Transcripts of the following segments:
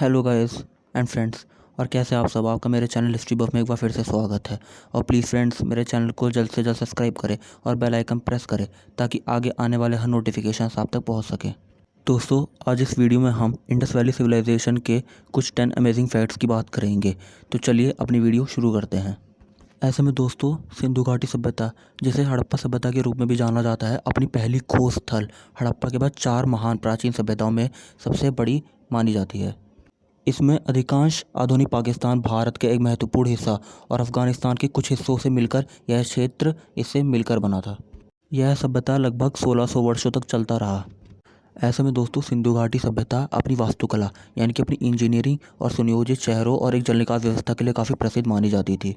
Hello guys and friends. और कैसे आप सब। आपका मेरे चैनल हिस्ट्री बफ में एक बार फिर से स्वागत है। और प्लीज़ फ्रेंड्स, मेरे चैनल को जल्द से जल्द सब्सक्राइब करें और बेल आइकन प्रेस करें ताकि आगे आने वाले हर नोटिफिकेशंस आप तक पहुंच सकें। दोस्तों, आज इस वीडियो में हम इंडस वैली सिविलाइजेशन के कुछ 10 अमेजिंग फैक्ट्स की बात करेंगे। तो चलिए अपनी वीडियो शुरू करते हैं। ऐसे में दोस्तों, सिंधु घाटी सभ्यता, जिसे हड़प्पा सभ्यता के रूप में भी जाना जाता है, अपनी पहली खोज स्थल हड़प्पा के बाद 4 महान प्राचीन सभ्यताओं में सबसे बड़ी मानी जाती है। इसमें अधिकांश आधुनिक पाकिस्तान, भारत के एक महत्वपूर्ण हिस्सा और अफ़गानिस्तान के कुछ हिस्सों से मिलकर यह क्षेत्र इससे मिलकर बना था। यह सभ्यता लगभग 1600 वर्षों तक चलता रहा। ऐसे में दोस्तों, सिंधु घाटी सभ्यता अपनी वास्तुकला यानी कि अपनी इंजीनियरिंग और सुनियोजित शहरों और एक जल निकास व्यवस्था के लिए काफ़ी प्रसिद्ध मानी जाती थी।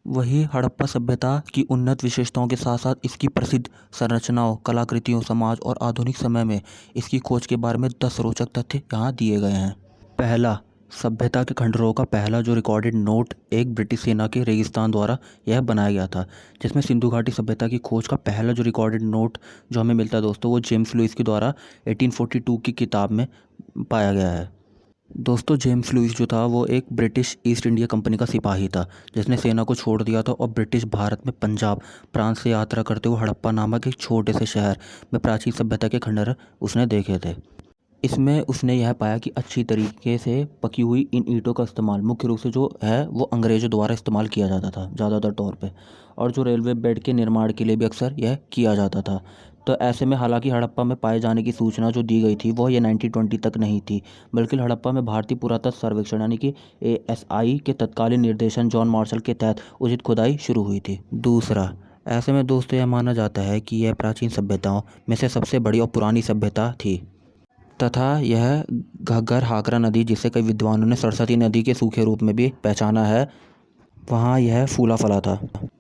वही हड़प्पा सभ्यता की उन्नत विशेषताओं के साथ साथ इसकी प्रसिद्ध संरचनाओं, कलाकृतियों, समाज और आधुनिक समय में इसकी खोज के बारे में 10 रोचक तथ्य यहाँ दिए गए हैं। पहला, सभ्यता के खंडरों का पहला जो रिकॉर्डेड नोट एक ब्रिटिश सेना के रेगिस्तान द्वारा यह बनाया गया था, जिसमें सिंधु घाटी सभ्यता की खोज का पहला जो रिकॉर्डेड नोट जो हमें मिलता है दोस्तों, वो जेम्स लुइस के द्वारा 1842 की किताब में पाया गया है। दोस्तों, जेम्स लुइस जो था वो एक ब्रिटिश ईस्ट इंडिया कंपनी का सिपाही था, जिसने सेना को छोड़ दिया था और ब्रिटिश भारत में पंजाब प्रांत से यात्रा करते हुए हड़प्पा नामक एक छोटे से शहर में प्राचीन सभ्यता के खंडहर उसने देखे थे। इसमें उसने यह पाया कि अच्छी तरीके से पकी हुई इन ईंटों का इस्तेमाल मुख्य रूप से जो है वो अंग्रेज़ों द्वारा इस्तेमाल किया जाता था ज़्यादातर तौर पे, और जो रेलवे बेड के निर्माण के लिए भी अक्सर यह किया जाता था। तो ऐसे में हालांकि हड़प्पा में पाए जाने की सूचना जो दी गई थी वो ये 1920 तक नहीं थी, बल्कि हड़प्पा में भारतीय पुरातत्व सर्वेक्षण यानी कि ASI के तत्कालीन निर्देशन जॉन मार्शल के तहत उचित खुदाई शुरू हुई थी। दूसरा, ऐसे में दोस्तों यह माना जाता है कि यह प्राचीन सभ्यताओं में से सबसे बड़ी और पुरानी सभ्यता थी तथा यह घग्गर हाकरा नदी, जिसे कई विद्वानों ने सरस्वती नदी के सूखे रूप में भी पहचाना है, वहाँ यह फूला फला था।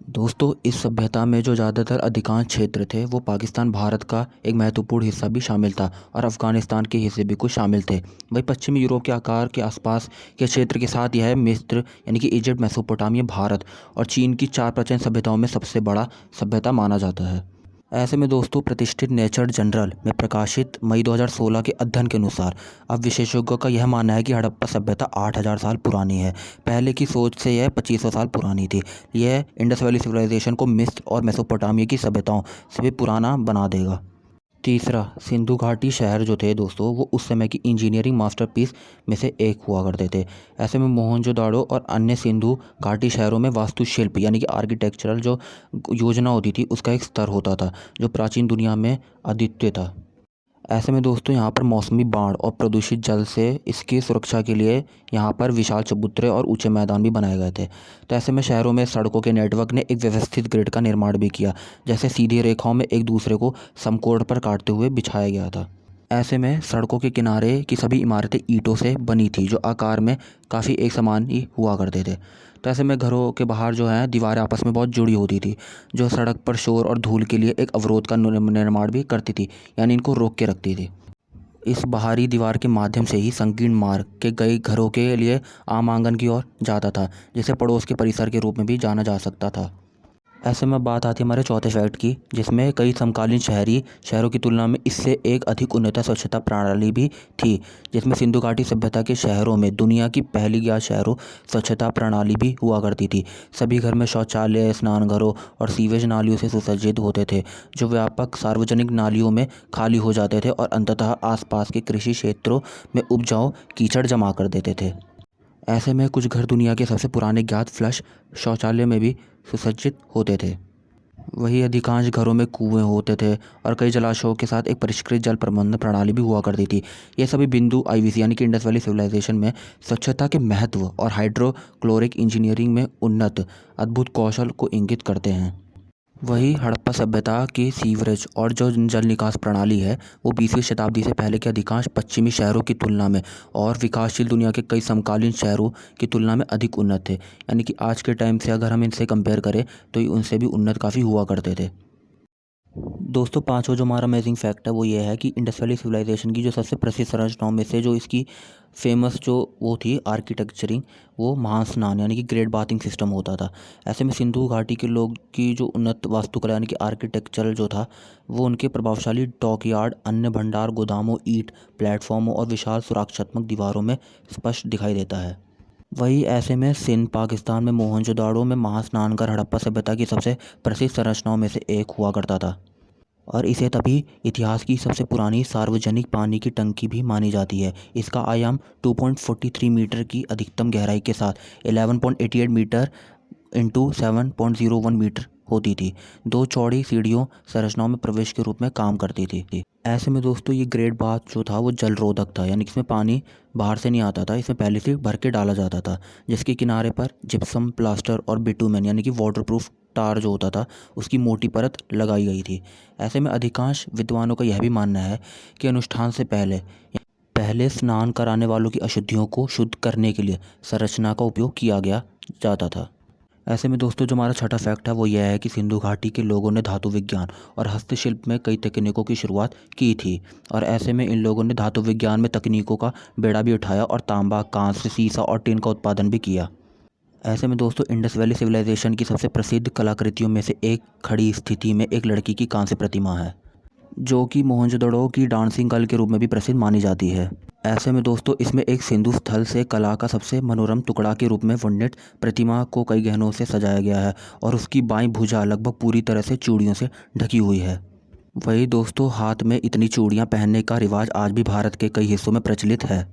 दोस्तों, इस सभ्यता में जो ज़्यादातर अधिकांश क्षेत्र थे वो पाकिस्तान, भारत का एक महत्वपूर्ण हिस्सा भी शामिल था और अफ़गानिस्तान के हिस्से भी कुछ शामिल थे। वही पश्चिमी यूरोप के आकार के आसपास के क्षेत्र के साथ यह मिस्र यानी कि इजिप्ट, मेसोपोटामिया, भारत और चीन की 4 प्राचीन सभ्यताओं में सबसे बड़ा सभ्यता माना जाता है। ऐसे में दोस्तों, प्रतिष्ठित नेचर जनरल में प्रकाशित मई 2016 के अध्ययन के अनुसार अब विशेषज्ञों का यह मानना है कि हड़प्पा सभ्यता 8000 साल पुरानी है। पहले की सोच से यह 2500 साल पुरानी थी। यह इंडस वैली सिविलाइजेशन को मिस्र और मेसोपोटामिया की सभ्यताओं से भी पुराना बना देगा। तीसरा, सिंधु घाटी शहर जो थे दोस्तों वो उस समय की इंजीनियरिंग मास्टरपीस में से एक हुआ करते थे। ऐसे में मोहनजोदाड़ो और अन्य सिंधु घाटी शहरों में वास्तुशिल्प यानी कि आर्किटेक्चरल जो योजना होती थी उसका एक स्तर होता था जो प्राचीन दुनिया में अद्वितीय था। ऐसे में दोस्तों यहाँ पर मौसमी बाढ़ और प्रदूषित जल से इसकी सुरक्षा के लिए यहाँ पर विशाल चबूतरे और ऊंचे मैदान भी बनाए गए थे। तो ऐसे में शहरों में सड़कों के नेटवर्क ने एक व्यवस्थित ग्रिड का निर्माण भी किया, जैसे सीधी रेखाओं में एक दूसरे को समकोण पर काटते हुए बिछाया गया था। ऐसे में सड़कों के किनारे की सभी इमारतें ईंटों से बनी थी जो आकार में काफ़ी एक समान ही हुआ करते थे। तो ऐसे में घरों के बाहर जो है दीवारें आपस में बहुत जुड़ी होती थी, जो सड़क पर शोर और धूल के लिए एक अवरोध का निर्माण भी करती थी, यानी इनको रोक के रखती थी। इस बाहरी दीवार के माध्यम से ही संकीर्ण मार्ग के कई घरों के लिए आम आंगन की ओर जाता था, जिसे पड़ोस के परिसर के रूप में भी जाना जा सकता था। ऐसे में बात आती है हमारे चौथे फैक्ट की, जिसमें कई समकालीन शहरों की तुलना में इससे एक अधिक उन्नत स्वच्छता प्रणाली भी थी, जिसमें सिंधु घाटी सभ्यता के शहरों में दुनिया की पहली ज्ञात शहरों स्वच्छता प्रणाली भी हुआ करती थी। सभी घर में शौचालय, स्नानघरों और सीवेज नालियों से सुसज्जित होते थे, जो व्यापक सार्वजनिक नालियों में खाली हो जाते थे और अंततः आसपास के कृषि क्षेत्रों में उपजाऊ कीचड़ जमा कर देते थे। ऐसे में कुछ घर दुनिया के सबसे पुराने ज्ञात फ्लश शौचालय में भी सुसज्जित होते थे। वही अधिकांश घरों में कुएं होते थे और कई जलाशयों के साथ एक परिष्कृत जल प्रबंधन प्रणाली भी हुआ करती थी। ये सभी बिंदु IVC यानी कि इंडस वैली सिविलाइजेशन में स्वच्छता के महत्व और हाइड्रोक्लोरिक इंजीनियरिंग में उन्नत अद्भुत कौशल को इंगित करते हैं। वही हड़प्पा सभ्यता की सीवरेज और जो जल निकास प्रणाली है वो 20वीं शताब्दी से पहले के अधिकांश पश्चिमी शहरों की तुलना में और विकासशील दुनिया के कई समकालीन शहरों की तुलना में अधिक उन्नत थे। यानी कि आज के टाइम से अगर हम इनसे कंपेयर करें तो ये उनसे भी उन्नत काफ़ी हुआ करते थे। दोस्तों पांचवा जो हमारा अमेजिंग फैक्ट है वो ये है कि इंडस वैली सिविलाइजेशन की जो सबसे प्रसिद्ध संरचनाओं में से जो इसकी फेमस जो वो थी आर्किटेक्चरिंग, वो महास्नान यानी कि ग्रेट बाथिंग सिस्टम होता था। ऐसे में सिंधु घाटी के लोग की जो उन्नत वास्तुकला यानी कि आर्किटेक्चर जो था वो उनके प्रभावशाली डॉकयार्ड, अन्य भंडार गोदामों, ईंट प्लेटफॉर्मों और विशाल सुरक्षात्मक दीवारों में स्पष्ट दिखाई देता है। वही ऐसे में सिंध पाकिस्तान में मोहनजोदाड़ो में महास्नानघर हड़प्पा सभ्यता की सबसे प्रसिद्ध संरचनाओं में से एक हुआ करता था और इसे तभी इतिहास की सबसे पुरानी सार्वजनिक पानी की टंकी भी मानी जाती है। इसका आयाम 2.43 मीटर की अधिकतम गहराई के साथ 11.88 मीटर इंटू 7.01 मीटर होती थी। दो चौड़ी सीढ़ियों संरचनाओं में प्रवेश के रूप में काम करती थी। ऐसे में दोस्तों ये ग्रेट बाथ जो था वो जलरोधक था, यानी कि इसमें पानी बाहर से नहीं आता था, इसमें पहले से भर के डाला जाता था, जिसके किनारे पर जिप्सम प्लास्टर और बिटुमेन यानी कि वाटरप्रूफ टार जो होता था उसकी मोटी परत लगाई गई थी। ऐसे में अधिकांश विद्वानों का यह भी मानना है कि अनुष्ठान से पहले स्नान कराने वालों की अशुद्धियों को शुद्ध करने के लिए संरचना का उपयोग किया गया जाता था। ऐसे में दोस्तों जो हमारा छठा फैक्ट है वो यह है कि सिंधु घाटी के लोगों ने धातु विज्ञान और हस्तशिल्प में कई तकनीकों की शुरुआत की थी और ऐसे में इन लोगों ने धातु विज्ञान में तकनीकों का बेड़ा भी उठाया और तांबा, कांस्य, सीसा और टिन का उत्पादन भी किया। ऐसे में दोस्तों इंडस वैली सिविलाइजेशन की सबसे प्रसिद्ध कलाकृतियों में से एक खड़ी स्थिति में एक लड़की की कांस्य प्रतिमा है, जो कि मोहनजोदड़ो की डांसिंग गर्ल के रूप में भी प्रसिद्ध मानी जाती है। ऐसे में दोस्तों इसमें एक सिंधु स्थल से कला का सबसे मनोरम टुकड़ा के रूप में वर्णित प्रतिमा को कई गहनों से सजाया गया है और उसकी बाईं भुजा लगभग पूरी तरह से चूड़ियों से ढकी हुई है। वही दोस्तों हाथ में इतनी चूड़ियां पहनने का रिवाज आज भी भारत के कई हिस्सों में प्रचलित है।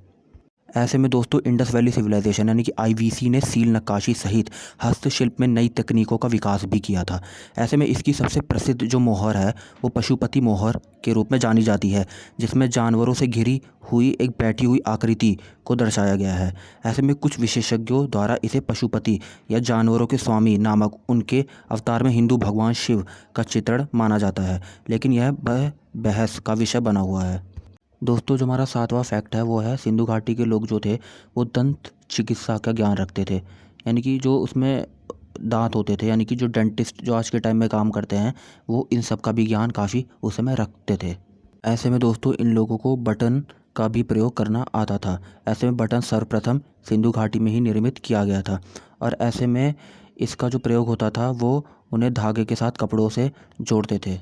ऐसे में दोस्तों इंडस वैली सिविलाइजेशन यानी कि आईवीसी ने सील नक्काशी सहित हस्तशिल्प में नई तकनीकों का विकास भी किया था। ऐसे में इसकी सबसे प्रसिद्ध जो मोहर है वो पशुपति मोहर के रूप में जानी जाती है, जिसमें जानवरों से घिरी हुई एक बैठी हुई आकृति को दर्शाया गया है। ऐसे में कुछ विशेषज्ञों द्वारा इसे पशुपति या जानवरों के स्वामी नामक उनके अवतार में हिंदू भगवान शिव का चित्रण माना जाता है, लेकिन यह बहस का विषय बना हुआ है। दोस्तों जो हमारा सातवां फैक्ट है वो है सिंधु घाटी के लोग जो थे वो दंत चिकित्सा का ज्ञान रखते थे, यानी कि जो उसमें दांत होते थे, यानी कि जो डेंटिस्ट जो आज के टाइम में काम करते हैं वो इन सब का भी ज्ञान काफ़ी उस समय रखते थे। ऐसे में दोस्तों इन लोगों को बटन का भी प्रयोग करना आता था। ऐसे में बटन सर्वप्रथम सिंधु घाटी में ही निर्मित किया गया था और ऐसे में इसका जो प्रयोग होता था वो उन्हें धागे के साथ कपड़ों से जोड़ते थे।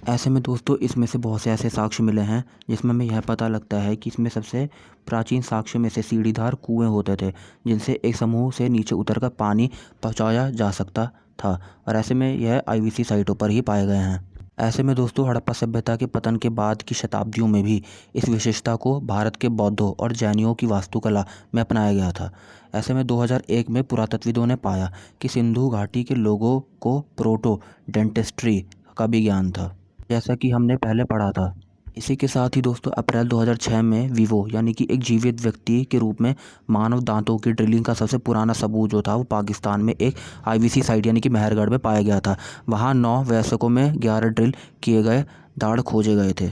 ऐसे में दोस्तों इसमें से बहुत से ऐसे साक्ष्य मिले हैं जिसमें हमें यह पता लगता है कि इसमें सबसे प्राचीन साक्ष्यों में से सीढ़ीदार कुएं होते थे, जिनसे एक समूह से नीचे उतरकर पानी पहुंचाया जा सकता था और ऐसे में यह आईवीसी साइटों पर ही पाए गए हैं। ऐसे में दोस्तों हड़प्पा सभ्यता के पतन के बाद की शताब्दियों में भी इस विशेषता को भारत के बौद्धों और जैनियों की वास्तुकला में अपनाया गया था। ऐसे में 2001 में पुरातत्वविदों ने पाया कि सिंधु घाटी के लोगों को प्रोटो डेंटिस्ट्री का भी ज्ञान था, जैसा कि हमने पहले पढ़ा था। इसी के साथ ही दोस्तों अप्रैल 2006 में विवो यानी कि एक जीवित व्यक्ति के रूप में मानव दांतों की ड्रिलिंग का सबसे पुराना सबूत जो था वो पाकिस्तान में एक आईवीसी साइट यानी कि मेहरगढ़ में पाया गया था। वहाँ 9 वयस्कों में 11 ड्रिल किए गए दाढ़ खोजे गए थे।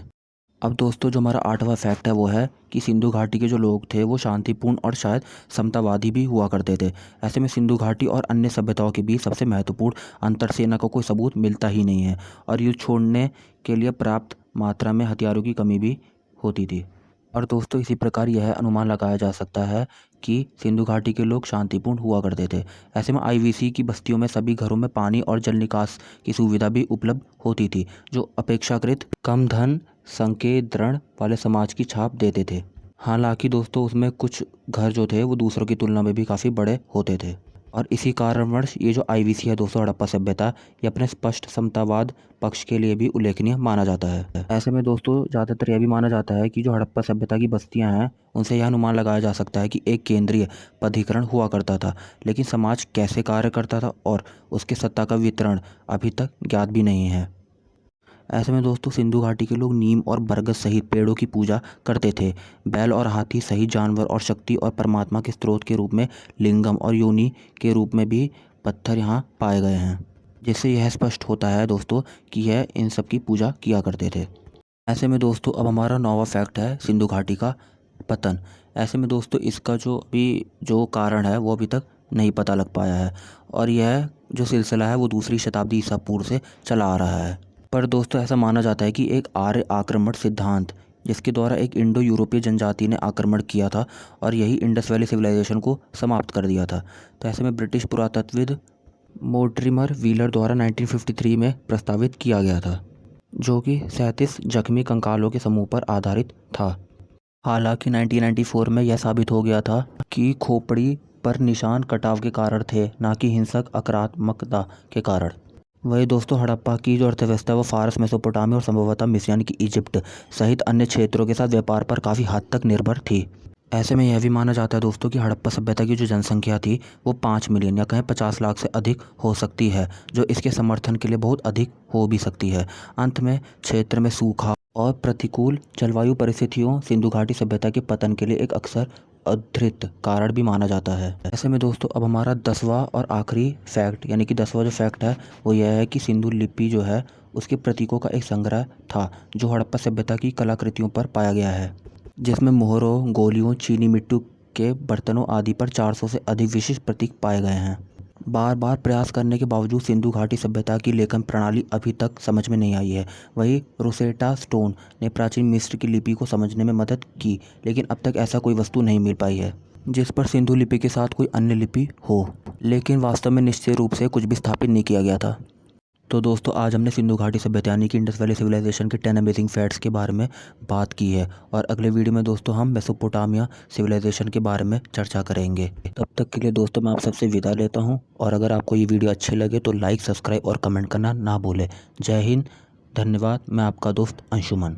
अब दोस्तों जो हमारा आठवां फैक्ट है वो है कि सिंधु घाटी के जो लोग थे वो शांतिपूर्ण और शायद समतावादी भी हुआ करते थे। ऐसे में सिंधु घाटी और अन्य सभ्यताओं के बीच सबसे महत्वपूर्ण अंतर सेना का कोई सबूत मिलता ही नहीं है और युद्ध छोड़ने के लिए पर्याप्त मात्रा में हथियारों की कमी भी होती थी। और दोस्तों इसी प्रकार यह अनुमान लगाया जा सकता है कि सिंधु घाटी के लोग शांतिपूर्ण हुआ करते थे। ऐसे में आईवीसी की बस्तियों में सभी घरों में पानी और जल निकास की सुविधा भी उपलब्ध होती थी, जो अपेक्षाकृत कम धन संकेंद्रण वाले समाज की छाप देते थे। हालांकि दोस्तों उसमें कुछ घर जो थे वो दूसरों की तुलना में भी काफ़ी बड़े होते थे और इसी कारणवश ये जो आईवीसी है दोस्तों हड़प्पा सभ्यता ये अपने स्पष्ट समतावाद पक्ष के लिए भी उल्लेखनीय माना जाता है। ऐसे में दोस्तों ज़्यादातर यह भी माना जाता है कि जो हड़प्पा सभ्यता की बस्तियां हैं उनसे यह अनुमान लगाया जा सकता है कि एक केंद्रीय प्राधिकरण हुआ करता था, लेकिन समाज कैसे कार्य करता था और उसके सत्ता का वितरण अभी तक ज्ञात भी नहीं है। ऐसे में दोस्तों सिंधु घाटी के लोग नीम और बरगद सहित पेड़ों की पूजा करते थे। बैल और हाथी सहित जानवर और शक्ति और परमात्मा के स्रोत के रूप में लिंगम और योनि के रूप में भी पत्थर यहाँ पाए गए हैं, जिससे यह स्पष्ट होता है दोस्तों कि यह इन सब की पूजा किया करते थे। ऐसे में दोस्तों अब हमारा नौवां फैक्ट है सिंधु घाटी का पतन। ऐसे में दोस्तों इसका जो कारण है वो अभी तक नहीं पता लग पाया है और यह जो सिलसिला है वो दूसरी शताब्दी ईसा पूर्व से चला आ रहा है। पर दोस्तों ऐसा माना जाता है कि एक आर्य आक्रमण सिद्धांत जिसके द्वारा एक इंडो यूरोपीय जनजाति ने आक्रमण किया था और यही इंडस वैली सिविलाइजेशन को समाप्त कर दिया था। तो ऐसे में ब्रिटिश पुरातत्वविद मोर्टिमर व्हीलर द्वारा 1953 में प्रस्तावित किया गया था, जो कि 37 जख्मी कंकालों के समूह पर आधारित था। हालांकि 1994 में यह साबित हो गया था कि खोपड़ी पर निशान कटाव के कारण थे, ना कि हिंसक आक्रामकता के कारण। वही दोस्तों हड़प्पा की जो अर्थव्यवस्था वो फारस, मेसोपोटामिया और संभवतः मिस्र यानी कि इजिप्ट सहित अन्य क्षेत्रों के साथ व्यापार पर काफ़ी हद तक निर्भर थी। ऐसे में यह भी माना जाता है दोस्तों कि हड़प्पा सभ्यता की जो जनसंख्या थी वो 5 मिलियन या कहें 50 लाख से अधिक हो सकती है, जो इसके समर्थन के लिए बहुत अधिक हो भी सकती है। अंत में क्षेत्र में सूखा और प्रतिकूल जलवायु परिस्थितियों सिंधु घाटी सभ्यता के पतन के लिए एक अक्सर उद्धृत कारण भी माना जाता है। ऐसे में दोस्तों अब हमारा 10वां और आखिरी फैक्ट यानी कि 10वां जो फैक्ट है वो यह है कि सिंधु लिपि जो है उसके प्रतीकों का एक संग्रह था जो हड़प्पा सभ्यता की कलाकृतियों पर पाया गया है, जिसमें मोहरों, गोलियों, चीनी मिट्टी के बर्तनों आदि पर 400 से अधिक विशिष्ट प्रतीक पाए गए हैं। बार बार प्रयास करने के बावजूद सिंधु घाटी सभ्यता की लेखन प्रणाली अभी तक समझ में नहीं आई है। वहीं रोसेटा स्टोन ने प्राचीन मिस्र की लिपि को समझने में मदद की, लेकिन अब तक ऐसा कोई वस्तु नहीं मिल पाई है जिस पर सिंधु लिपि के साथ कोई अन्य लिपि हो, लेकिन वास्तव में निश्चित रूप से कुछ भी स्थापित नहीं किया गया था। तो दोस्तों आज हमने सिंधु घाटी सभ्यता यानी कि इंडस वैली सिविलाइजेशन के 10 अमेजिंग फैक्ट्स के बारे में बात की है, और अगले वीडियो में दोस्तों हम मेसोपोटामिया सिविलाइजेशन के बारे में चर्चा करेंगे। तब तक के लिए दोस्तों मैं आप सबसे विदा लेता हूं, और अगर आपको ये वीडियो अच्छे लगे तो लाइक, सब्सक्राइब और कमेंट करना ना भूलें। जय हिंद, धन्यवाद। मैं आपका दोस्त अंशुमन।